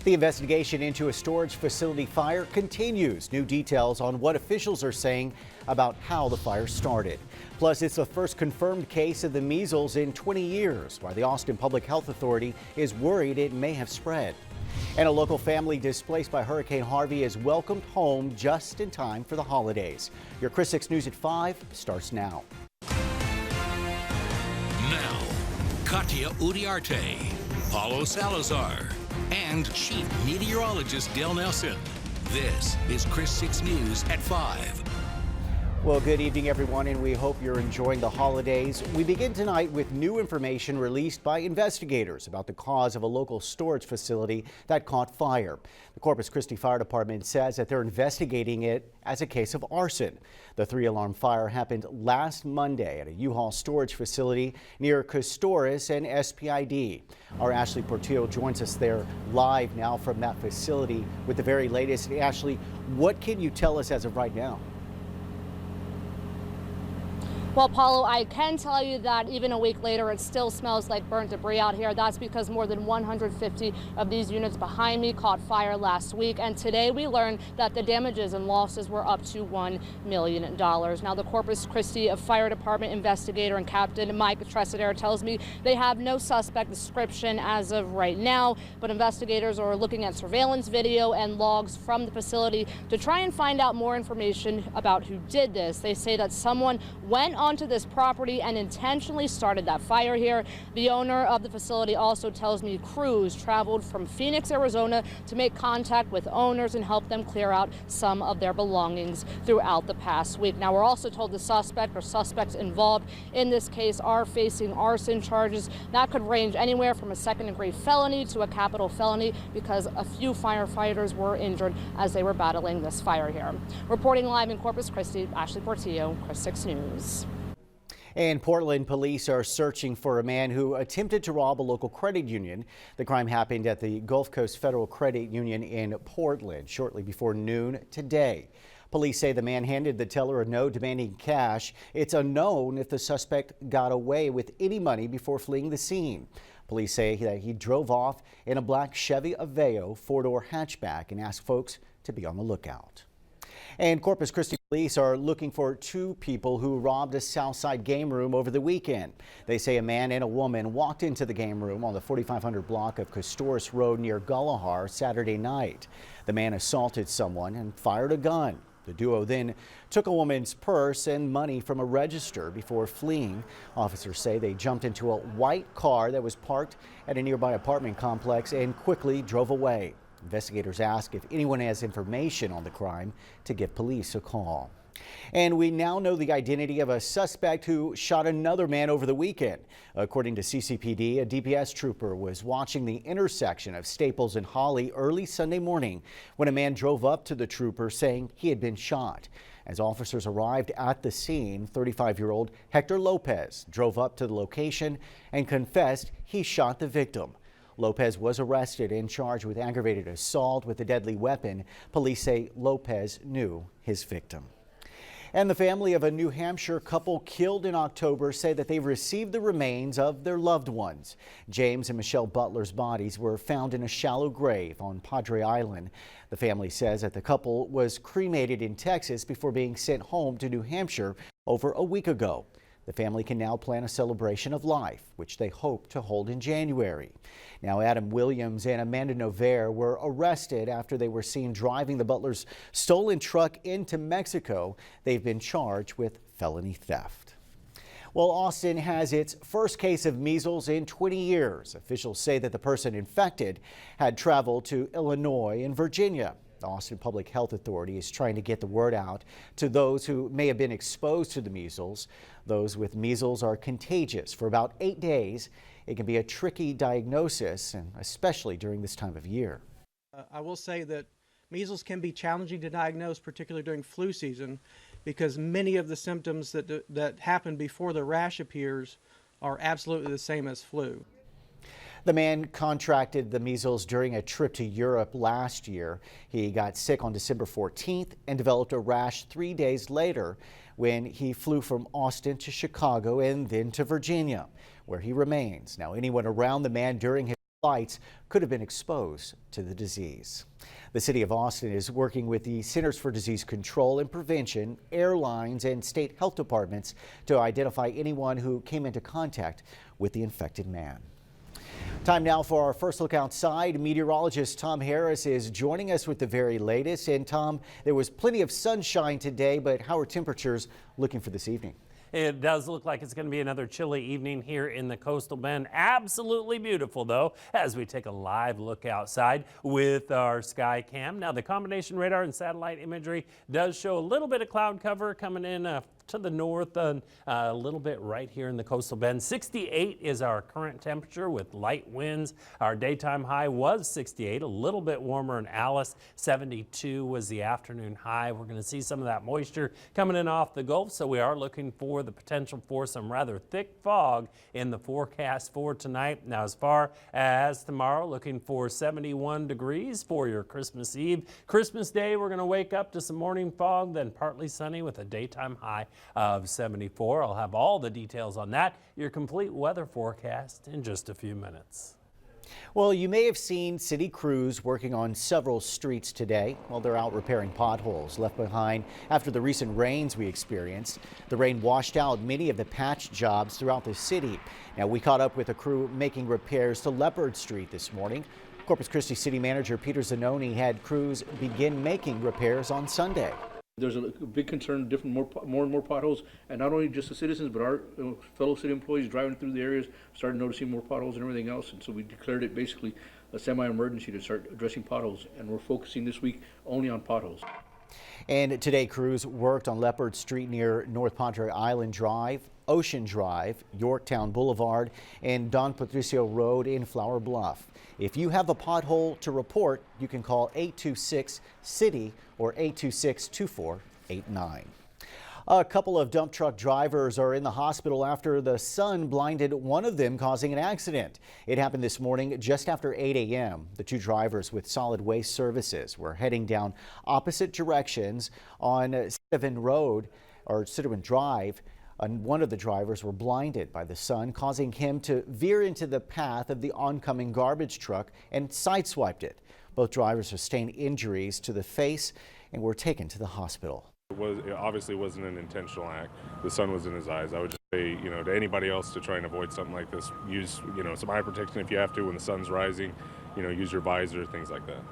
The investigation into a storage facility fire continues. New details on what officials are saying about how the fire started. Plus, it's the first confirmed case of the measles in 20 years, while the Austin Public Health Authority is worried it may have spread. And a local family displaced by Hurricane Harvey is welcomed home just in time for the holidays. Your KRIS 6 News at 5 starts now. Now, Katia Uriarte, Paulo Salazar, and Chief Meteorologist Dale Nelson. This is KRIS 6 News at 5. Well, good evening, everyone, and we hope you're enjoying the holidays. We begin tonight with new information released by investigators about the cause of a local storage facility that caught fire. The Corpus Christi Fire Department says that they're investigating it as a case of arson. The 3-alarm fire happened last Monday at a U-Haul storage facility near KRIS and SPID. Our Ashley Portillo joins us there live now from that facility with the very latest. Ashley, what can you tell us as of right now? Well, Paulo, I can tell you that even a week later, it still smells like burnt debris out here. That's because more than 150 of these units behind me caught fire last week. And today we learned that the damages and losses were up to $1 million. Now, the Corpus Christi Fire Department investigator and Captain Mike Tresidder tells me they have no suspect description as of right now, but investigators are looking at surveillance video and logs from the facility to try and find out more information about who did this. They say that someone went onto this property and intentionally started that fire here. The owner of the facility also tells me crews traveled from Phoenix, Arizona to make contact with owners and help them clear out some of their belongings throughout the past week. Now, we're also told the suspect or suspects involved in this case are facing arson charges. That could range anywhere from a second-degree felony to a capital felony because a few firefighters were injured as they were battling this fire here. Reporting live in Corpus Christi, Ashley Portillo, KRIS 6 News. And Portland police are searching for a man who attempted to rob a local credit union. The crime happened at the Gulf Coast Federal Credit Union in Portland shortly before noon today. Police say the man handed the teller a note demanding cash. It's unknown if the suspect got away with any money before fleeing the scene. Police say that he drove off in a black Chevy Aveo 4-door hatchback and asked folks to be on the lookout. And Corpus Christi police are looking for 2 people who robbed a Southside game room over the weekend. They say a man and a woman walked into the game room on the 4500 block of KRIS Road near Gullahar Saturday night. The man assaulted someone and fired a gun. The duo then took a woman's purse and money from a register before fleeing. Officers say they jumped into a white car that was parked at a nearby apartment complex and quickly drove away. Investigators ask if anyone has information on the crime to give police a call. And we now know the identity of a suspect who shot another man over the weekend. According to CCPD, a DPS trooper was watching the intersection of Staples and Holly early Sunday morning when a man drove up to the trooper saying he had been shot. As officers arrived at the scene, 35-year-old Hector Lopez drove up to the location and confessed he shot the victim. Lopez was arrested and charged with aggravated assault with a deadly weapon. Police say Lopez knew his victim. And the family of a New Hampshire couple killed in October say that they've received the remains of their loved ones. James and Michelle Butler's bodies were found in a shallow grave on Padre Island. The family says that the couple was cremated in Texas before being sent home to New Hampshire over a week ago. The family can now plan a celebration of life, which they hope to hold in January. Now, Adam Williams and Amanda Nover were arrested after they were seen driving the Butlers' stolen truck into Mexico. They've been charged with felony theft. Well, Austin has its first case of measles in 20 years. Officials say that the person infected had traveled to Illinois and Virginia. The Austin Public Health Authority is trying to get the word out to those who may have been exposed to the measles. Those with measles are contagious for about 8 days. It can be a tricky diagnosis, and especially during this time of year. I will say that measles can be challenging to diagnose, particularly during flu season, because many of the symptoms that happen before the rash appears are absolutely the same as flu. The man contracted the measles during a trip to Europe last year. He got sick on December 14th and developed a rash 3 days later when he flew from Austin to Chicago and then to Virginia, where he remains. Now, anyone around the man during his flights could have been exposed to the disease. The city of Austin is working with the Centers for Disease Control and Prevention, airlines, and state health departments to identify anyone who came into contact with the infected man. Time now for our first look outside. Meteorologist Tom Harris is joining us with the very latest. And Tom, there was plenty of sunshine today, but how are temperatures looking for this evening? It does look like it's going to be another chilly evening here in the coastal bend. Absolutely beautiful, though, as we take a live look outside with our sky cam. Now, the combination radar and satellite imagery does show a little bit of cloud cover coming in to the north and a little bit right here in the coastal bend. 68 is our current temperature with light winds. Our daytime high was 68, a little bit warmer in Alice. 72 was the afternoon high. We're going to see some of that moisture coming in off the Gulf, so we are looking for the potential for some rather thick fog in the forecast for tonight. Now, as far as tomorrow, looking for 71 degrees for your Christmas Eve. Christmas Day, we're going to wake up to some morning fog, then partly sunny with a daytime high of 74. I'll have all the details on that, your complete weather forecast, in just a few minutes. Well, you may have seen city crews working on several streets today while they're out repairing potholes left behind after the recent rains we experienced. The rain washed out many of the patch jobs throughout the city. Now, we caught up with a crew making repairs to Leopard Street this morning. Corpus Christi City Manager Peter Zanoni had crews begin making repairs on Sunday. There's a big concern, more and more potholes, and not only just the citizens, but our fellow city employees driving through the areas started noticing more potholes and everything else, and so we declared it basically a semi-emergency to start addressing potholes, and we're focusing this week only on potholes. And today, crews worked on Leopard Street near North Padre Island Drive, Ocean Drive, Yorktown Boulevard, and Don Patricio Road in Flower Bluff. If you have a pothole to report, you can call 826-CITY or 826-2489. A couple of dump truck drivers are in the hospital after the sun blinded one of them, causing an accident. It happened this morning just after 8 a.m. The two drivers with solid waste services were heading down opposite directions on Citadin Drive. And one of the drivers were blinded by the sun, causing him to veer into the path of the oncoming garbage truck and sideswiped it. Both drivers sustained injuries to the face and were taken to the hospital. It obviously wasn't an intentional act. The sun was in his eyes. I would just say, to anybody else to try and avoid something like this, use, some eye protection if you have to when the sun's rising, use your visor, things like that.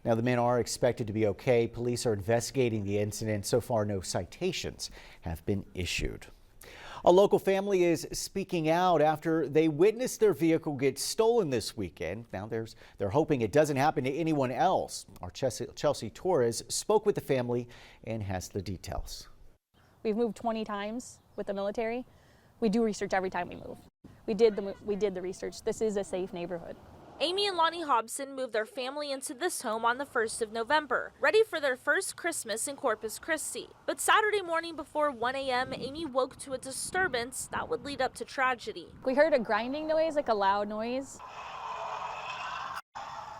Now, the men are expected to be okay. Police are investigating the incident. So far, no citations have been issued. A local family is speaking out after they witnessed their vehicle get stolen this weekend. Now, they're hoping it doesn't happen to anyone else. Our Chelsea Torres spoke with the family and has the details. We've moved 20 times with the military. We do research every time we move. We did the research. This is a safe neighborhood. Amy and Lonnie Hobson moved their family into this home on the 1st of November, ready for their first Christmas in Corpus Christi. But Saturday morning before 1 a.m., Amy woke to a disturbance that would lead up to tragedy. We heard a grinding noise, like a loud noise.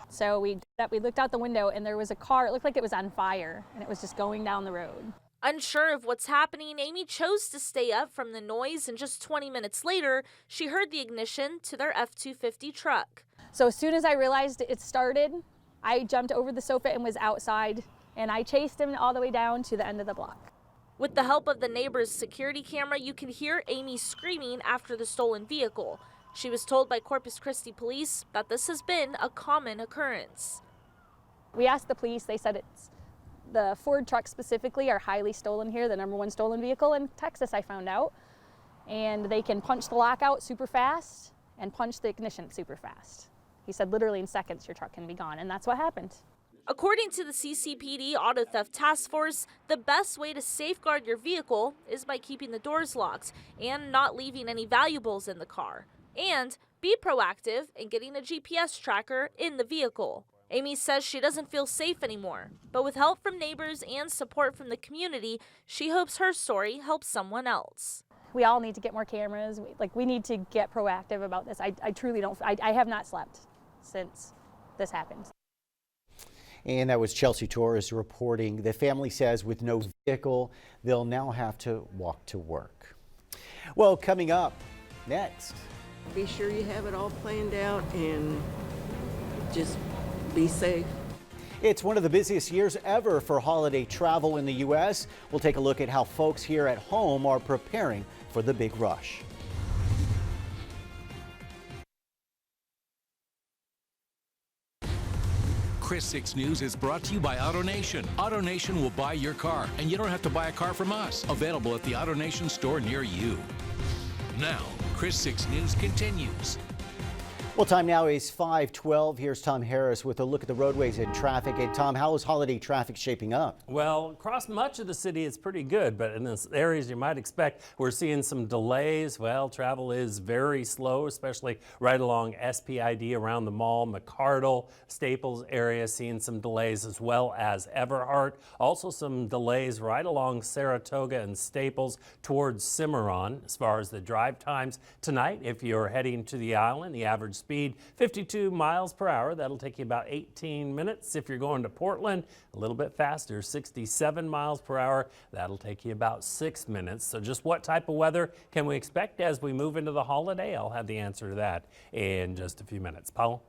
So we looked out the window and there was a car. It looked like it was on fire and it was just going down the road. Unsure of what's happening, Amy chose to stay up from the noise, and just 20 minutes later, she heard the ignition to their F-250 truck. So as soon as I realized it started, I jumped over the sofa and was outside, and I chased him all the way down to the end of the block. With the help of the neighbor's security camera, you can hear Amy screaming after the stolen vehicle. She was told by Corpus Christi police that this has been a common occurrence. We asked the police, they said the Ford trucks specifically are highly stolen here, the #1 stolen vehicle in Texas, I found out. And they can punch the lock out super fast and punch the ignition super fast. He said literally in seconds your truck can be gone, and that's what happened. According to the CCPD Auto Theft Task Force, the best way to safeguard your vehicle is by keeping the doors locked and not leaving any valuables in the car. And be proactive in getting a GPS tracker in the vehicle. Amy says she doesn't feel safe anymore, but with help from neighbors and support from the community, she hopes her story helps someone else. We all need to get more cameras. We need to get proactive about this. I truly don't, I have not slept since this happened. And that was Chelsea Torres reporting. The family says with no vehicle, they'll now have to walk to work. Well, coming up next, Be sure you have it all planned out and just be safe. It's one of the busiest years ever for holiday travel in the U.S. We'll take a look at how folks here at home are preparing for the big rush. KRIS 6 News is brought to you by AutoNation. AutoNation will buy your car, and you don't have to buy a car from us. Available at the AutoNation store near you. Now, KRIS 6 News continues. Well, time now is 5:12. Here's Tom Harris with a look at the roadways and traffic. And Tom, how is holiday traffic shaping up? Well, across much of the city, it's pretty good, but in the areas you might expect, we're seeing some delays. Well, travel is very slow, especially right along SPID around the mall, McCardle, Staples area, seeing some delays, as well as Everhart. Also some delays right along Saratoga and Staples towards Cimarron. As far as the drive times tonight, if you're heading to the island, the average speed 52 miles per hour. That'll take you about 18 minutes. If you're going to Portland, a little bit faster, 67 miles per hour. That'll take you about 6 minutes. So just what type of weather can we expect as we move into the holiday? I'll have the answer to that in just a few minutes. Paulo?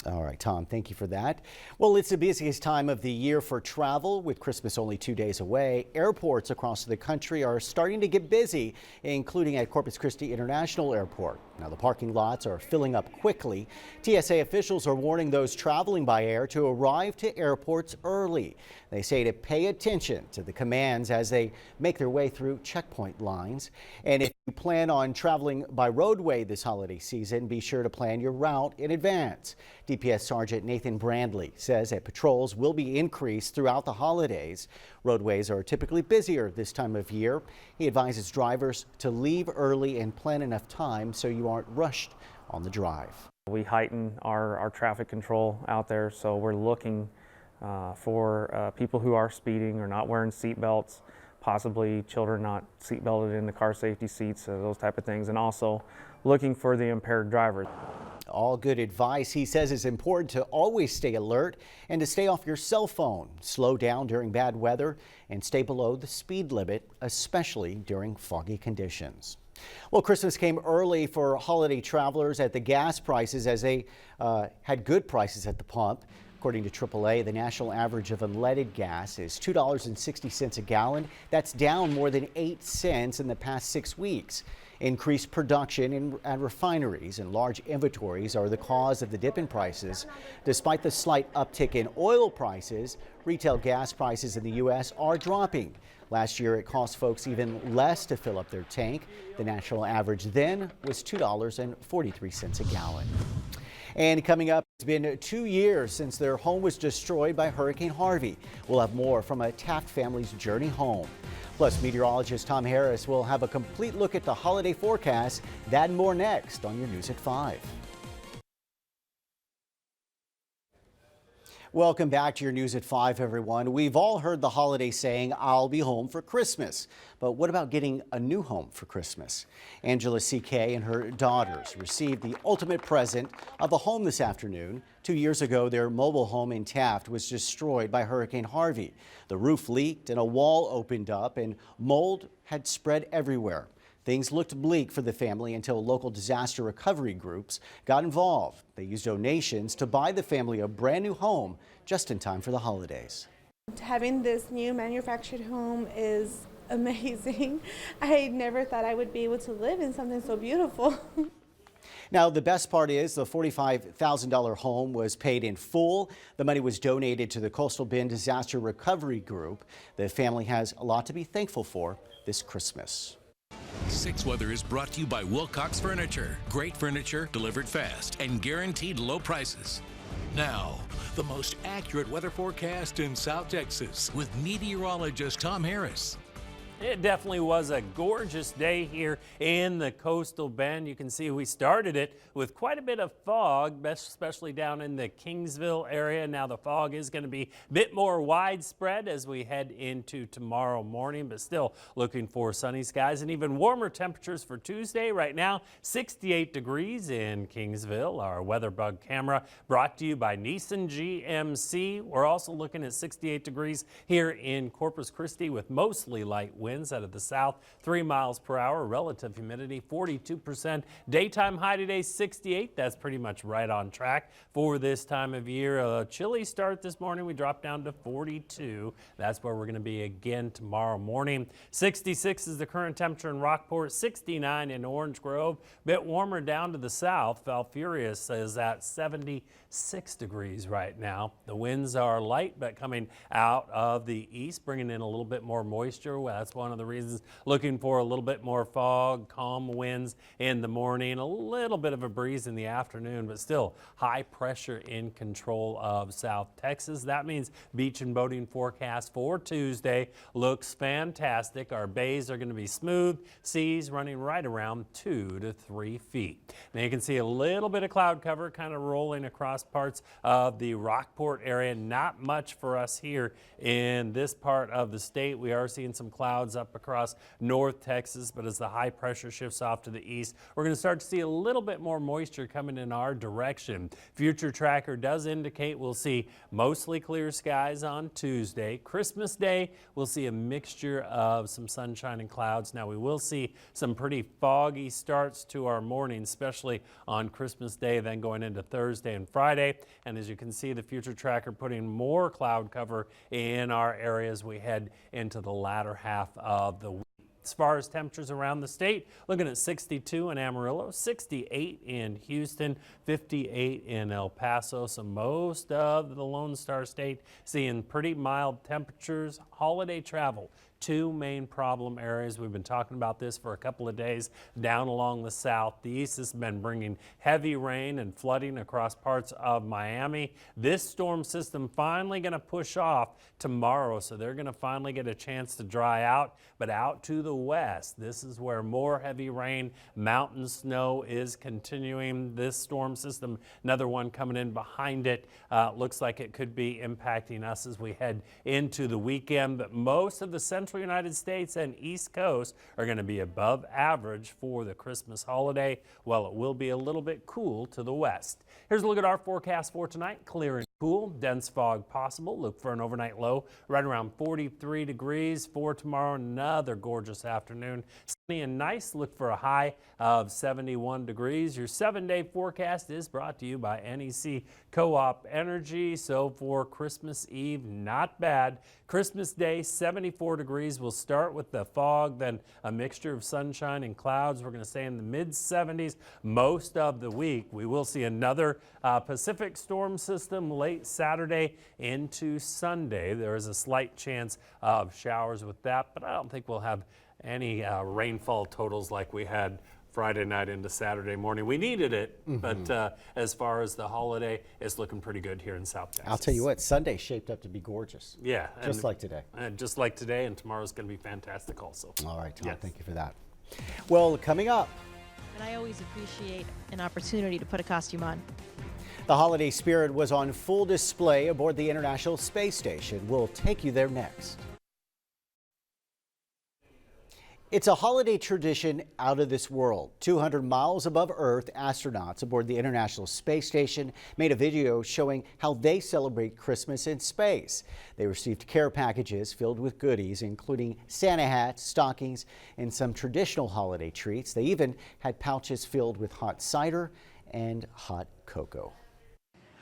All right, Tom, thank you for that. Well, it's the busiest time of the year for travel, with Christmas only 2 days away. Airports across the country are starting to get busy, including at Corpus Christi International Airport. Now, the parking lots are filling up quickly. TSA officials are warning those traveling by air to arrive to airports early. They say to pay attention to the commands as they make their way through checkpoint lines. And if you plan on traveling by roadway this holiday season, be sure to plan your route in advance. DPS Sergeant Nathan Brandley says that patrols will be increased throughout the holidays. Roadways are typically busier this time of year. He advises drivers to leave early and plan enough time so you aren't rushed on the drive. We heighten our traffic control out there, so we're looking for people who are speeding or not wearing seat belts, possibly children not seat belted in the car safety seats, those type of things, and also looking for the impaired driver. All good advice. He says it's important to always stay alert and to stay off your cell phone, slow down during bad weather, and stay below the speed limit, especially during foggy conditions. Well, Christmas came early for holiday travelers at the gas prices as they had good prices at the pump. According to AAA, the national average of unleaded gas is $2.60 a gallon. That's down more than 8 cents in the past 6 weeks. Increased production at refineries and large inventories are the cause of the dip in prices. Despite the slight uptick in oil prices, retail gas prices in the U.S. are dropping. Last year, it cost folks even less to fill up their tank. The national average then was $2.43 a gallon. And coming up, it's been 2 years since their home was destroyed by Hurricane Harvey. We'll have more from a Taft family's journey home. Plus, meteorologist Tom Harris will have a complete look at the holiday forecast. That and more next on your News at 5. Welcome back to your News at 5, everyone. We've all heard the holiday saying, "I'll be home for Christmas." But what about getting a new home for Christmas? Angela C.K. and her daughters received the ultimate present of a home this afternoon. 2 years ago, their mobile home in Taft was destroyed by Hurricane Harvey. The roof leaked and a wall opened up and mold had spread everywhere. Things looked bleak for the family until local disaster recovery groups got involved. They used donations to buy the family a brand new home just in time for the holidays. Having this new manufactured home is amazing. I never thought I would be able to live in something so beautiful. Now, the best part is the $45,000 home was paid in full. The money was donated to the Coastal Bend Disaster Recovery Group. The family has a lot to be thankful for this Christmas. 6 Weather is brought to you by Wilcox Furniture. Great furniture delivered fast and guaranteed low prices. Now, the most accurate weather forecast in South Texas with meteorologist Tom Harris. It definitely was a gorgeous day here in the Coastal Bend. You can see we started it with quite a bit of fog, especially down in the Kingsville area. Now the fog is going to be a bit more widespread as we head into tomorrow morning, but still looking for sunny skies and even warmer temperatures for Tuesday. Right now, 68 degrees in Kingsville. Our weather bug camera brought to you by Nissan GMC. We're also looking at 68 degrees here in Corpus Christi with mostly light wind. winds out of the south, 3 miles per hour. Relative humidity 42%. Daytime high today 68. That's pretty much right on track for this time of year. A chilly start this morning. We dropped down to 42. That's where we're going to be again tomorrow morning. 66 is the current temperature in Rockport, 69 in Orange Grove. Bit warmer down to the south. Falfurrias is at 76 degrees right now. The winds are light but coming out of the east, bringing in a little bit more moisture. Well, that's one of the reasons looking for a little bit more fog, calm winds in the morning, a little bit of a breeze in the afternoon, but still high pressure in control of South Texas. That means beach and boating forecast for Tuesday looks fantastic. Our bays are going to be smooth, seas running right around 2 to 3 feet. Now you can see a little bit of cloud cover kind of rolling across parts of the Rockport area. Not much for us here in this part of the state. We are seeing some clouds up across North Texas, but as the high pressure shifts off to the east, we're going to start to see a little bit more moisture coming in our direction. Future tracker does indicate we'll see mostly clear skies on Tuesday. Christmas Day, we'll see a mixture of some sunshine and clouds. Now we will see some pretty foggy starts to our morning, especially on Christmas Day, then going into Thursday and Friday. And as you can see, the future tracker putting more cloud cover in our area as we head into the latter half of the week. As far as temperatures around the state, looking at 62 in Amarillo, 68 in Houston, 58 in El Paso. So most of the Lone Star State seeing pretty mild temperatures. Holiday travel, two main problem areas. We've been talking about this for a couple of days down along the southeast. This has been bringing heavy rain and flooding across parts of Miami. This storm system finally going to push off tomorrow, so they're going to finally get a chance to dry out. But out to the west, this is where more heavy rain, mountain snow is continuing. This storm system, another one coming in behind it, looks like it could be impacting us as we head into the weekend. But most of the central United States and East Coast are going to be above average for the Christmas holiday, while it will be a little bit cool to the west. Here's a look at our forecast for tonight. Clear and cool, dense fog possible. Look for an overnight low right around 43 degrees. For tomorrow, another gorgeous afternoon. Sunny and nice. Look for a high of 71 degrees. Your 7-day forecast is brought to you by NEC Co-op Energy. So for Christmas Eve, not bad. Christmas Day, 74 degrees. We'll start with the fog, then a mixture of sunshine and clouds. We're going to stay in the mid-70s most of the week. We will see another Pacific storm system late Saturday into Sunday. There is a slight chance of showers with that, but I don't think we'll have any rainfall totals like we had Friday night into Saturday morning. We needed it, but as far as the holiday, it's looking pretty good here in South Texas. I'll tell you what, Sunday's shaped up to be gorgeous. Yeah. Just like today. Just like today, and tomorrow's going to be fantastic also. All right, Tom, Yes. thank you for that. Well, coming up, And I always appreciate an opportunity to put a costume on. the holiday spirit was on full display aboard the International Space Station. We'll take you there next. It's a holiday tradition out of this world. 200 miles above Earth, astronauts aboard the International Space Station made a video showing how they celebrate Christmas in space. They received care packages filled with goodies, including Santa hats, stockings, and some traditional holiday treats. They even had pouches filled with hot cider and hot cocoa.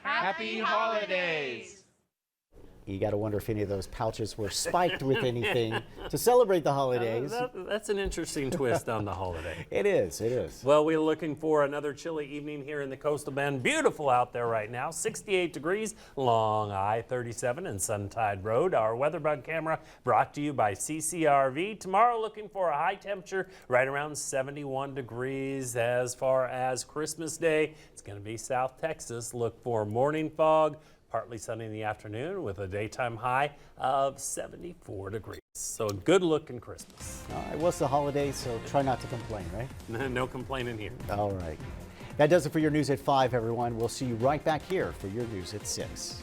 Happy holidays! You got to wonder if any of those pouches were spiked with anything to celebrate the holidays. That's an interesting twist on the holiday. It is, it is. Well, we're looking for another chilly evening here in the Coastal Bend. Beautiful out there right now, 68 degrees along I-37 and Suntide Road. Our WeatherBug camera brought to you by CCRV. Tomorrow looking for a high temperature right around 71 degrees. As far as Christmas Day, it's going to be South Texas. Look for morning fog, partly sunny in the afternoon with a daytime high of 74 degrees. So a good looking Christmas. All right, well, it's the holidays, so try not to complain, right? No complaining here. All right. That does it for your news at 5, everyone. We'll see you right back here for your news at 6.